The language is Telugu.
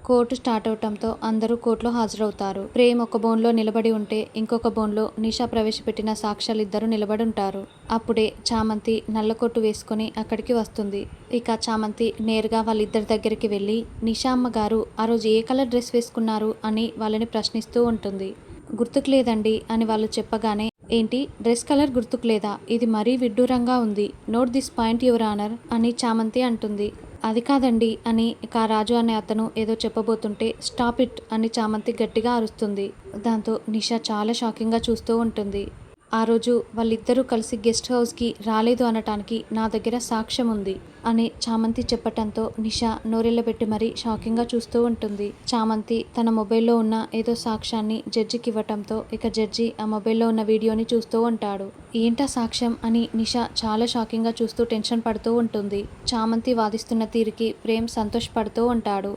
కోర్టు స్టార్ట్ అవటంతో అందరూ కోర్టులో హాజరవుతారు. ప్రేమ్ ఒక బోన్లో నిలబడి ఉంటే ఇంకొక బోన్లో నిషా ప్రవేశపెట్టిన సాక్ష్యాలిద్దరూ నిలబడి ఉంటారు. అప్పుడే చామంతి నల్లకొట్టు వేసుకుని అక్కడికి వస్తుంది. ఇక చామంతి నేరుగా వాళ్ళిద్దరి దగ్గరికి వెళ్ళి నిషా అమ్మగారు ఆ రోజు ఏ కలర్ డ్రెస్ వేసుకున్నారు అని వాళ్ళని ప్రశ్నిస్తూ ఉంటుంది. గుర్తుకు లేదండి అని వాళ్ళు చెప్పగానే, ఏంటి డ్రెస్ కలర్ గుర్తుకు లేదా? ఇది మరీ విడ్డూరంగా ఉంది. Note this point your honour అని చామంతి అంటుంది. అది కాదండి అని ఇక రాజు అనే అతను ఏదో చెప్పబోతుంటే స్టాప్ ఇట్ అని చామంతి గట్టిగా అరుస్తుంది. దాంతో నిషా చాలా షాకింగ్గా చూస్తూ ఉంటుంది. ఆ రోజు వాళ్ళిద్దరూ కలిసి గెస్ట్ హౌస్కి రాలేదు అనటానికి నా దగ్గర సాక్ష్యం ఉంది అని చామంతి చెప్పటంతో నిషా నోరెళ్ళబెట్టి మరీ షాకింగ్గా చూస్తూ ఉంటుంది. చామంతి తన మొబైల్లో ఉన్న ఏదో సాక్ష్యాన్ని జడ్జికి ఇవ్వటంతో ఇక జడ్జి ఆ మొబైల్లో ఉన్న వీడియోని చూస్తూ ఉంటాడు. ఏంటా సాక్ష్యం అని నిషా చాలా షాకింగ్గా చూస్తూ టెన్షన్ పడుతూ ఉంటుంది. చామంతి వాదిస్తున్న తీరుకి ప్రేమ్ సంతోషపడుతూ ఉంటాడు.